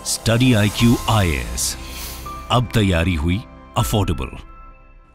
Study IQ IAS, अब तैयारी हुई अफोर्डेबल।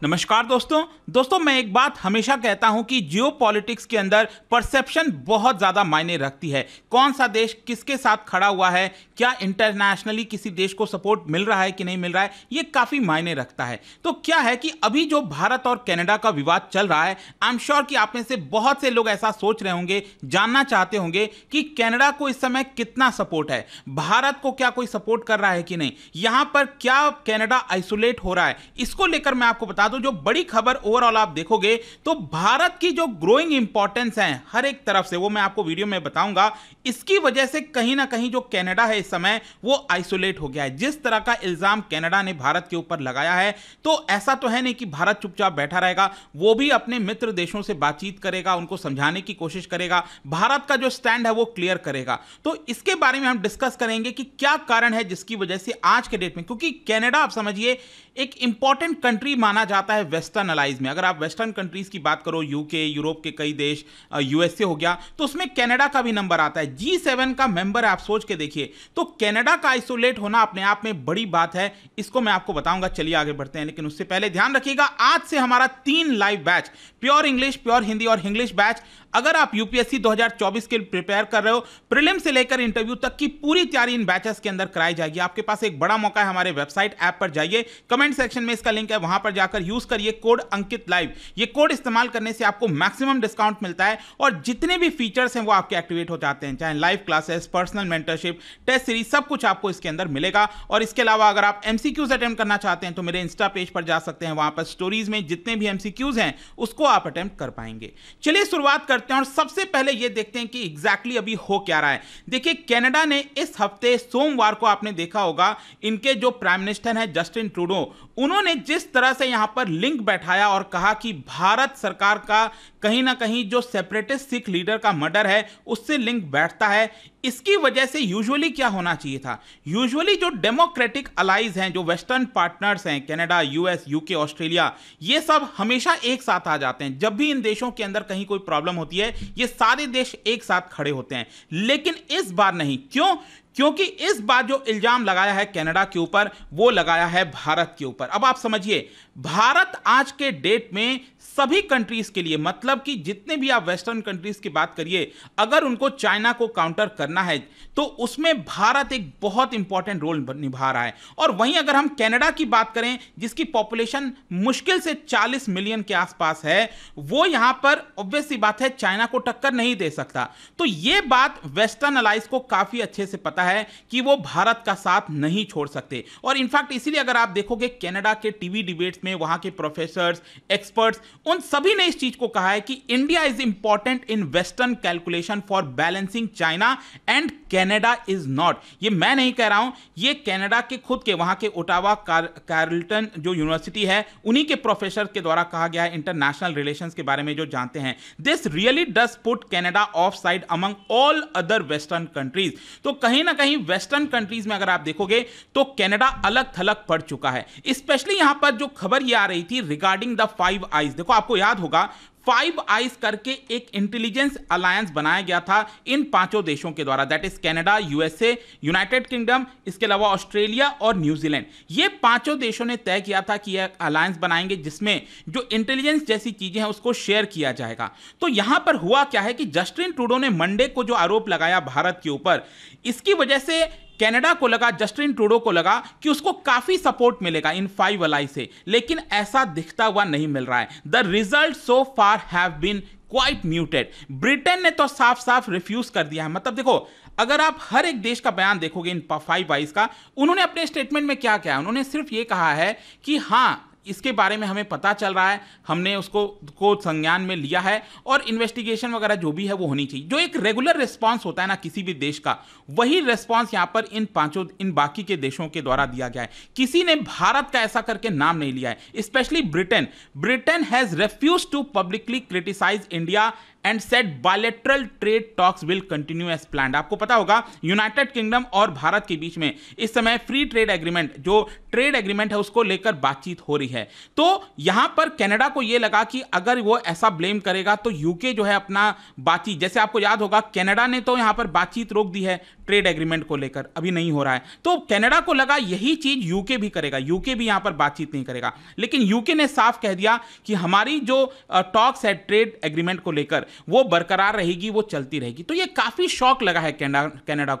नमस्कार दोस्तों मैं एक बात हमेशा कहता हूं कि जियोपॉलिटिक्स के अंदर परसेप्शन बहुत ज्यादा मायने रखती है। कौन सा देश किसके साथ खड़ा हुआ है, क्या इंटरनेशनली किसी देश को सपोर्ट मिल रहा है कि नहीं मिल रहा है, ये काफी मायने रखता है। तो क्या है कि अभी जो भारत और कनाडा का विवाद चल रहा है, आई एम श्योर कि आप में से बहुत से लोग ऐसा सोच रहे होंगे, जानना चाहते होंगे कि कनाडा को इस समय कितना सपोर्ट है, भारत को क्या कोई सपोर्ट कर रहा है कि नहीं, यहां पर क्या कनाडा आइसोलेट हो रहा है। इसको लेकर मैं आपको बता दूं, जो बड़ी खबर ओवरऑल आप देखोगे तो भारत की जो ग्रोइंग इंपॉर्टेंस है हर एक तरफ से, वो मैं आपको वीडियो में बताऊंगा। इसकी वजह से कहीं ना कहीं जो कनाडा है इस समय वो आइसोलेट हो गया है। जिस तरह का इल्जाम कनाडा ने भारत के ऊपर लगाया है, तो ऐसा तो है नहीं कि भारत चुपचाप बैठा रहेगा, वो भी अपने मित्र देशों से बातचीत करेगा, उनको समझाने की कोशिश करेगा, भारत का जो स्टैंड है वो क्लियर करेगा। तो इसके बारे में हम डिस्कस करेंगे कि क्या कारण है जिसकी वजह से आज के डेट में, क्योंकि कनाडा आप समझिए एक इंपॉर्टेंट कंट्री माना जाता है वेस्टर्न अलाइज में। अगर आप वेस्टर्न कंट्रीज की बात करो, यूके, यूरोप के कई देश, यूएसए हो गया, तो उसमें कनाडा का भी नंबर आता है। G7 का मेंबर है, आप सोच के देखिए। तो कनाडा का आइसोलेट होना अपने आप में बड़ी बात है, इसको मैं आपको बताऊंगा। चलिए आगे बढ़ते हैं, लेकिन उससे पहले ध्यान रखिएगा, आज से हमारा 3 live batch, pure English, pure Hindi और इंग्लिश बैच। अगर आप यूपीएससी 2024 के लिए प्रिपेयर कर रहे हो, प्रीलिम से लेकर इंटरव्यू तक की पूरी तैयारी इन बैचेस के अंदर कराई जाएगी। आपके पास एक बड़ा मौका है, हमारे वेबसाइट ऐप पर जाइए, कमेंट सेक्शन में इसका लिंक है, वहां पर जाकर यूज करिए कोड अंकित लाइव। ये कोड इस्तेमाल करने से आपको मैक्सिमम डिस्काउंट मिलता है और जितने भी फीचर्स हैं वो आपके एक्टिवेट हो जाते हैं, चाहे live classes, personal mentorship, test series, सब कुछ आपको इसके अंदर मिलेगा। और इसके अलावा अगर आप एमसीक्यूज अटेम्प्ट करना चाहते हैं तो मेरे इंस्टा पेज पर जा सकते हैं, वहां पर स्टोरीज में जितने भी एमसीक्यूज हैं उसको आप अटेम्प्ट कर पाएंगे। चलिए शुरुआत करते हैं और सबसे पहले ये देखते हैं कि एग्जैक्टली अभी हो क्या रहा है। देखिए, कनाडा ने इस हफ्ते सोमवार को, आपने देखा होगा, इनके जो प्राइम मिनिस्टर हैं जस्टिन ट्रूडो, उन्होंने जिस तरह से यहां पर लिंक बैठाया और कहा कि भारत सरकार का कहीं ना कहीं जो सेपरेटिस्ट सिख लीडर का मर्डर है उससे लिंक बैठता है। इसकी वजह से यूजुअली क्या होना चाहिए था, यूजुअली जो डेमोक्रेटिक अलाइज हैं, जो वेस्टर्न पार्टनर्स हैं, कनाडा, यूएस, यूके, ऑस्ट्रेलिया, ये सब हमेशा एक साथ आ जाते हैं। जब भी इन देशों के अंदर कहीं कोई प्रॉब्लम होती है, ये सारे देश एक साथ खड़े होते हैं। लेकिन इस बार नहीं। क्यों? क्योंकि इस बार जो इल्जाम लगाया है कनाडा के ऊपर, वो लगाया है भारत के ऊपर। अब आप समझिए, भारत आज के डेट में सभी कंट्रीज के लिए, मतलब कि जितने भी आप वेस्टर्न कंट्रीज की बात करिए, अगर उनको चाइना को काउंटर करना है तो उसमें भारत एक बहुत इंपॉर्टेंट रोल निभा रहा है। और वहीं अगर हम कनाडा की बात करें, जिसकी पॉपुलेशन मुश्किल से 40 मिलियन के आसपास है, वो यहां पर ऑब्वियस सी बात है चाइना को टक्कर नहीं दे सकता। तो यह बात वेस्टर्न अलाइज को काफी अच्छे से पता है कि वो भारत का साथ नहीं छोड़ सकते। और इनफैक्ट इसीलिए अगर आप देखोगे कनाडा के टीवी डिबेट्स में, वहां के प्रोफेसर्स, एक्सपर्ट्स, उन सभी ने इस चीज को कहा है कि India is important in western calculation for balancing China and Canada is not. ये मैं नहीं कह रहा हूं, ये कनाडा के खुद के, वहां के ओटावा कार्लटन जो यूनिवर्सिटी है, उन्हीं के प्रोफेसर के द्वारा कहा गया है, इंटरनेशनल रिलेशंस के बारे में जो जानते हैं। This really does put Canada of side among all other western countries. तो कहीं ना कहीं वेस्टर्न कंट्रीज में अगर आप देखोगे तो कनाडा अलग थलग पड़ चुका है। स्पेशली यहां पर जो खबर ये आ रही थी रिगार्डिंग द 5 आइज, देखो आपको याद होगा 5 आइज करके एक इंटेलिजेंस अलायंस बनाया गया था इन 5 देशों के द्वारा, that is Canada, USA, United kingdom, इसके अलावा ऑस्ट्रेलिया और न्यूजीलैंड। ये 5 देशों ने तय किया था कि यह अलायंस बनाएंगे जिसमें जो इंटेलिजेंस जैसी चीजें हैं उसको शेयर किया जाएगा। तो यहां पर हुआ क्या है कि जस्टिन ट्रूडो ने मंडे को जो आरोप लगाया भारत के ऊपर, इसकी वजह से कनाडा को लगा, जस्टिन ट्रूडो को लगा कि उसको काफी सपोर्ट मिलेगा इन 5 अलाइज से, लेकिन ऐसा दिखता हुआ नहीं मिल रहा है। The result so far have been quite muted. Britain ने तो साफ साफ रिफ्यूज कर दिया है। मतलब देखो, अगर आप हर एक देश का बयान देखोगे इन 5 आइज का, उन्होंने अपने स्टेटमेंट में क्या कहा, उन्होंने सिर्फ ये कहा है कि हाँ, इसके बारे में हमें पता चल रहा है, हमने उसको संज्ञान में लिया है और इन्वेस्टिगेशन वगैरह जो भी है वो होनी चाहिए। जो एक रेगुलर रिस्पांस होता है ना किसी भी देश का, वही रिस्पांस यहां पर इन बाकी के देशों के द्वारा दिया गया है। किसी ने भारत का ऐसा करके नाम नहीं लिया है, specially Britain has refused to publicly criticise India and said bilateral trade talks will continue as planned. आपको पता होगा यूनाइटेड किंगडम और भारत के बीच में इस समय फ्री ट्रेड एग्रीमेंट, जो ट्रेड एग्रीमेंट है, उसको लेकर बातचीत हो रही है। तो यहां पर कनाडा को यह लगा कि अगर वो ऐसा ब्लेम करेगा तो यूके जो है अपना बातचीत, जैसे आपको याद होगा कनाडा ने तो यहां पर बातचीत रोक दी है ट्रेड एग्रीमेंट को लेकर, अभी नहीं हो रहा है। तो कनाडा को लगा यही चीज यूके भी करेगा, यूके भी यहां पर बातचीत नहीं करेगा। लेकिन यूके ने साफ कह दिया कि हमारी जो टॉक्स है ट्रेड एग्रीमेंट को लेकर वो बरकरार रहेगी, वो चलती रहेगी। तो ये काफी शॉक लगा है कनाडा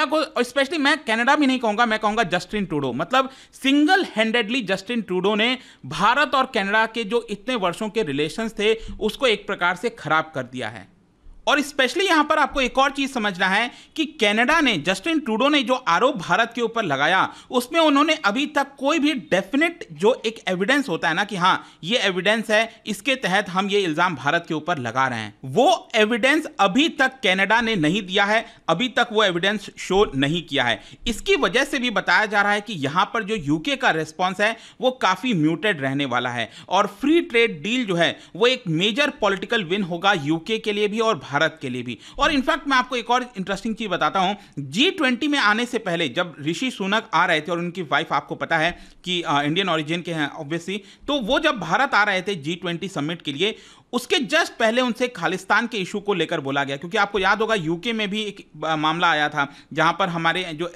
को स्पेशली, मैं कनाडा भी नहीं कहूंगा, मैं कहूंगा जस्टिन ट्रूडो, मतलब सिंगल हैंडेडली जस्टिन ट्रूडो ने भारत और कनाडा के जो इतने वर्षों के रिलेशंस थे उसको एक प्रकार से खराब कर दिया है। और स्पेशली यहां पर आपको एक और चीज समझना है कि कनाडा ने, जस्टिन ट्रूडो ने जो आरोप भारत के ऊपर लगाया उसमें उन्होंने अभी तक कोई भी डेफिनेट जो एक एविडेंस होता है ना कि हां ये एविडेंस है, इसके तहत हम ये इल्जाम भारत के ऊपर लगा रहे हैं, वो एविडेंस अभी तक कनाडा ने नहीं दिया है, अभी तक वो एविडेंस शो नहीं किया है। इसकी वजह से भी बताया जा रहा है कि यहां पर जो यूके का रिस्पॉन्स है वो काफी म्यूटेड रहने वाला है और फ्री ट्रेड डील जो है वो एक मेजर पॉलिटिकल विन होगा यूके के लिए भी और भारत के लिए भी। और इनफैक्ट मैं आपको एक और इंटरेस्टिंग चीज बताता हूं, G20 में आने से पहले जब ऋषि सुनक आ रहे थे और उनकी वाइफ आपको पता है कि इंडियन ओरिजिन के हैं ऑब्वियसली, तो वो जब भारत आ रहे थे G20 समिट के लिए, उसके जस्ट पहले उनसे खालिस्तान के इशू को लेकर बोला गया, क्योंकि आपको याद होगा यूके में भी एक मामला आया था जहां पर हमारे जो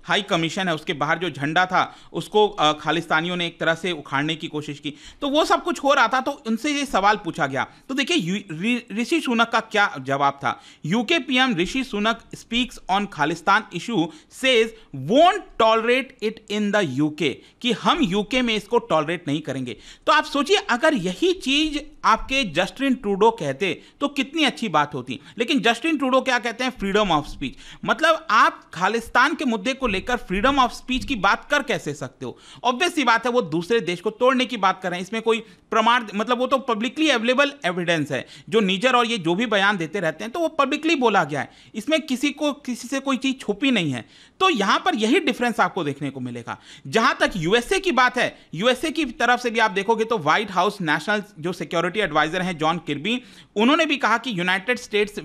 हाई कमीशन है उसके बाहर जो झंडा था उसको खालिस्तानियों ने एक तरह से उखाड़ने की कोशिश की। तो वो सब कुछ हो रहा था, तो उनसे ये सवाल पूछा गया। तो देखिए ऋषि सुनक का क्या जवाब था। UK PM Rishi Sunak speaks on Khalistan issue, says won't tolerate it in the UK, कि हम यूके में इसको टॉलरेट नहीं करेंगे। तो आप सोचिए अगर यही चीज आपके जस्टिन ट्रूडो कहते तो कितनी अच्छी बात होती। लेकिन जस्टिन ट्रूडो क्या कहते हैं, फ्रीडम ऑफ स्पीच, मतलब आप खालिस्तान के मुद्दे को लेकर फ्रीडम ऑफ स्पीच की बात कर कैसे सकते हो। ऑब्वियस सी बात है वो दूसरे देश को तोड़ने की बात कर रहे हैं, इसमें कोई प्रमाण, मतलब वो तो पब्लिकली अवेलेबल एविडेंस है, जो नीजर और ये जो भी बयान देते रहते हैं तो वो पब्लिकली बोला गया है, इसमें किसी से कोई चीज छुपी नहीं है। तो यहां पर यही डिफरेंस आपको देखने को मिलेगा। जहां तक यूएसए की बात है, यूएसए की तरफ से भी आप देखोगे तो व्हाइट हाउस नेशनल जो सिक्योरिटी एडवाइजर हैं जॉन किर्बी, उन्होंने भी कहा कि United States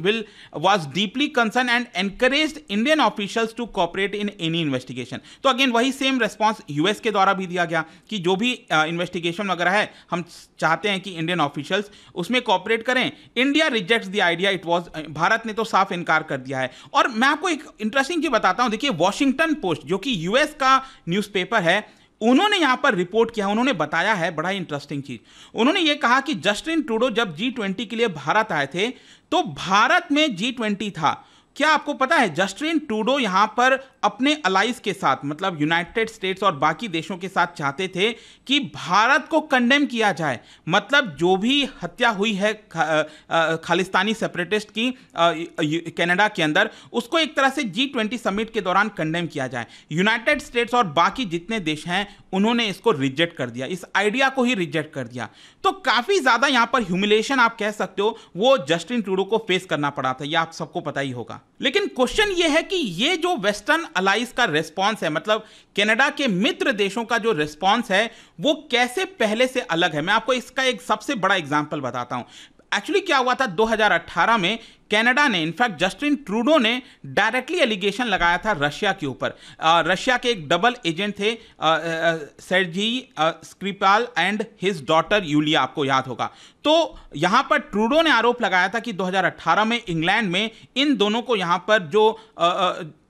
was deeply concern and encouraged Indian officials to cooperate in any investigation. तो अगेन वही सेम रेस्पॉन्स यूएस के द्वारा भी दिया गया कि जो भी इन्वेस्टिगेशन वगैरह है हम चाहते हैं कि इंडियन ऑफिशियल्स उसमें कोऑपरेट करें। India rejects the idea, it was, Bharat ने तो साफ इनकार कर दिया है। और मैं आपको एक इंटरेस्टिंग चीज बताता हूं, देखिए वॉशिंगटन पोस्ट जो कि यूएस का न्यूज़पेपर है, उन्होंने यहां पर रिपोर्ट किया, उन्होंने बताया है बड़ा इंटरेस्टिंग चीज। उन्होंने यह कहा कि जस्टिन ट्रूडो जब G20 के लिए भारत आए थे तो भारत में G20 था। क्या आपको पता है जस्टिन ट्रूडो यहां पर अपने अलाइज के साथ, मतलब यूनाइटेड स्टेट्स और बाकी देशों के साथ चाहते थे कि भारत को कंडेम किया जाए, मतलब जो भी हत्या हुई है खालिस्तानी सेपरेटिस्ट की कनाडा के अंदर, उसको एक तरह से G20 समिट के दौरान कंडेम किया जाए। यूनाइटेड स्टेट्स और बाकी जितने देश हैं उन्होंने इसको रिजेक्ट कर दिया, इस आइडिया को ही रिजेक्ट कर दिया। तो काफी ज्यादा यहां पर ह्यूमिलेशन आप कह सकते हो वो जस्टिन ट्रूडो को फेस करना पड़ा था, यह आप सबको पता ही होगा। लेकिन क्वेश्चन यह है कि ये जो वेस्टर्न अलाइज का रिस्पांस है, मतलब कनाडा के मित्र देशों का जो रिस्पांस है वो कैसे पहले से अलग है। मैं आपको इसका एक सबसे बड़ा एग्जांपल बताता हूं। एक्चुअली क्या हुआ था 2018 में कनाडा ने, इनफैक्ट जस्टिन ट्रूडो ने डायरेक्टली एलिगेशन लगाया था रशिया के ऊपर। रशिया के एक डबल एजेंट थे Sergei Skripal and his daughter Yulia, आपको याद होगा। तो यहां पर ट्रूडो ने आरोप लगाया था कि 2018 में इंग्लैंड में इन दोनों को यहां पर जो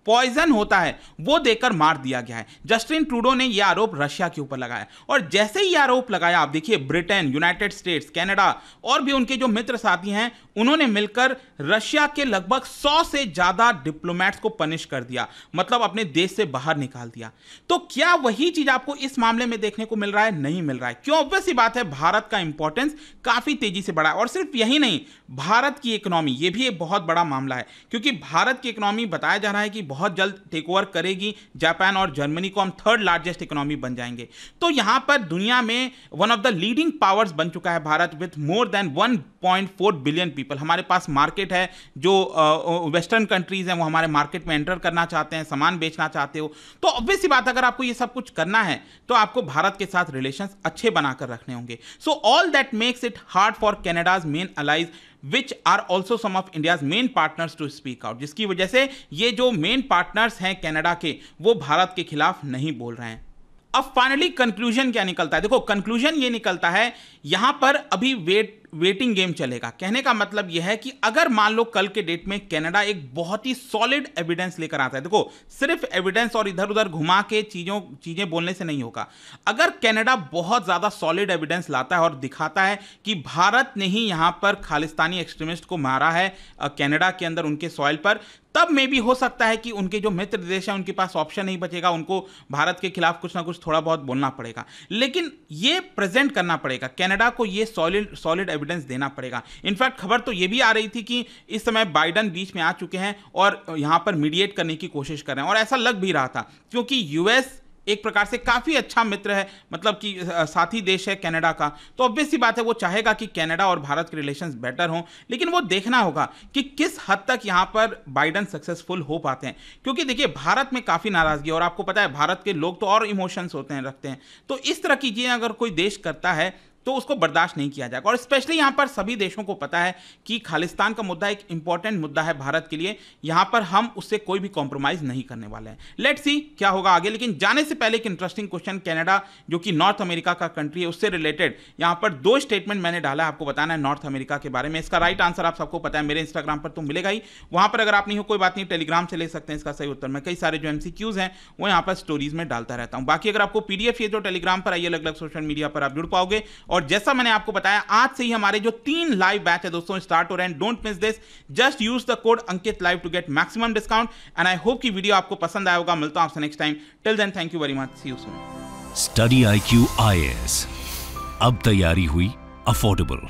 पॉइजन होता है वो देकर मार दिया गया है। जस्टिन ट्रूडो ने यह आरोप रशिया के ऊपर लगाया और जैसे ही आरोप लगाया, आप देखिए ब्रिटेन, यूनाइटेड स्टेट्स, कनाडा और भी उनके जो मित्र साथी हैं उन्होंने मिलकर रशिया के लगभग 100 से ज्यादा डिप्लोमेट्स को पनिश कर दिया, मतलब अपने देश से बाहर निकाल दिया। तो क्या वही चीज आपको इस मामले में देखने को मिल रहा है? नहीं मिल रहा है। क्यों? ऑब्वियस सी बात है, भारत का इंपॉर्टेंस काफी तेजी से बढ़ा है। और सिर्फ यही नहीं, भारत की इकोनॉमी, ये भी एक बहुत बड़ा मामला है, क्योंकि भारत की इकोनॉमी बताया जा रहा है कि बहुत जल्द टेक ओवर करेगी जापान और जर्मनी को, हम थर्ड लार्जेस्ट इकोनॉमी बन जाएंगे। तो यहां पर दुनिया में one of the leading powers बन चुका है Bharat, with more than 1.4 billion people. हमारे पास मार्केट है, जो वेस्टर्न कंट्रीज हैं वो हमारे मार्केट में एंटर करना चाहते हैं, सामान बेचना चाहते हो। तो ऑब्वियस सी बात, अगर आपको ये सब कुछ करना है तो आपको भारत के साथ रिलेशंस अच्छे बनाकर रखने होंगे। So all that makes it hard for Canada's main allies which are also some of India's main partners to speak out, जिसकी वजह से ये जो मेन पार्टनर्स हैं कनाडा के, वो भारत के खिलाफ नहीं बोल रहे हैं। अब फाइनली कंक्लूजन क्या निकलता है? देखो कंक्लूजन ये निकलता है, यहां पर अभी वेटिंग गेम चलेगा। कहने का मतलब यह है कि अगर मान लो कल के डेट में कनाडा एक बहुत ही सॉलिड एविडेंस लेकर आता है, देखो सिर्फ एविडेंस और इधर उधर घुमा के चीजें बोलने से नहीं होगा। अगर कनाडा बहुत ज्यादा सॉलिड एविडेंस लाता है और दिखाता है कि भारत ने ही यहां पर खालिस्तानी एक्सट्रीमिस्ट को मारा है कनाडा के अंदर उनके सॉइल पर, तब में भी हो सकता है कि उनके जो मित्र देश हैं उनके पास ऑप्शन नहीं बचेगा, उनको भारत के खिलाफ कुछ ना कुछ थोड़ा बहुत बोलना पड़ेगा। लेकिन ये प्रेजेंट करना पड़ेगा, कनाडा को ये सॉलिड एविडेंस देना पड़ेगा। इनफैक्ट खबर तो ये भी आ रही थी कि इस समय बाइडन बीच में आ चुके हैं और यहां पर मीडिएट करने की कोशिश कर रहे हैं, और ऐसा लग भी रहा था क्योंकि यूएस एक प्रकार से काफी अच्छा मित्र है, मतलब कि साथी देश है कनाडा का, तो ऑब्वियस सी बात है वो चाहेगा कि कनाडा और भारत के रिलेशंस बेटर हों। लेकिन वो देखना होगा कि किस हद तक यहां पर बाइडन सक्सेसफुल हो पाते हैं, क्योंकि देखिए भारत में काफी नाराजगी, और आपको पता है भारत के लोग तो और इमोशंस होते हैं, रखते हैं, तो इस तरह की चीजें अगर कोई देश करता है तो उसको बर्दाश्त नहीं किया जाएगा। और स्पेशली यहां पर सभी देशों को पता है कि खालिस्तान का मुद्दा एक इंपॉर्टेंट मुद्दा है भारत के लिए, यहां पर हम उससे कोई भी कॉम्प्रोमाइज नहीं करने वाले हैं। लेट्स सी क्या होगा आगे। लेकिन जाने से पहले एक इंटरेस्टिंग क्वेश्चन, कनाडा जो कि नॉर्थ अमेरिका का कंट्री है उससे रिलेटेड यहां पर 2 स्टेटमेंट मैंने डाला है, आपको बताना है नॉर्थ अमेरिका के बारे में। इसका राइट आंसर आप सबको पता है, मेरे इंस्टाग्राम पर तो मिलेगा ही, वहां पर अगर आप नहीं हो कोई बात नहीं, टेलीग्राम से ले सकते हैं इसका सही उत्तर। मैं कई सारे जो MCQs हैं वो यहां पर स्टोरीज में डालता रहता हूं। बाकी अगर आपको PDF ये जो टेलीग्राम पर आइए, अलग अलग सोशल मीडिया पर आप जुड़ पाओगे। और जैसा मैंने आपको बताया, आज से ही हमारे जो 3 लाइव बैच है दोस्तों स्टार्ट हो रहे हैं, don't miss this, just use the code Ankit live to get maximum discount. And I hope कि वीडियो आपको पसंद आया होगा। मिलता हूं आपसे next time, till then thank you very much, see you soon. Study IQ IAS, अब तैयारी हुई अफोर्डेबल।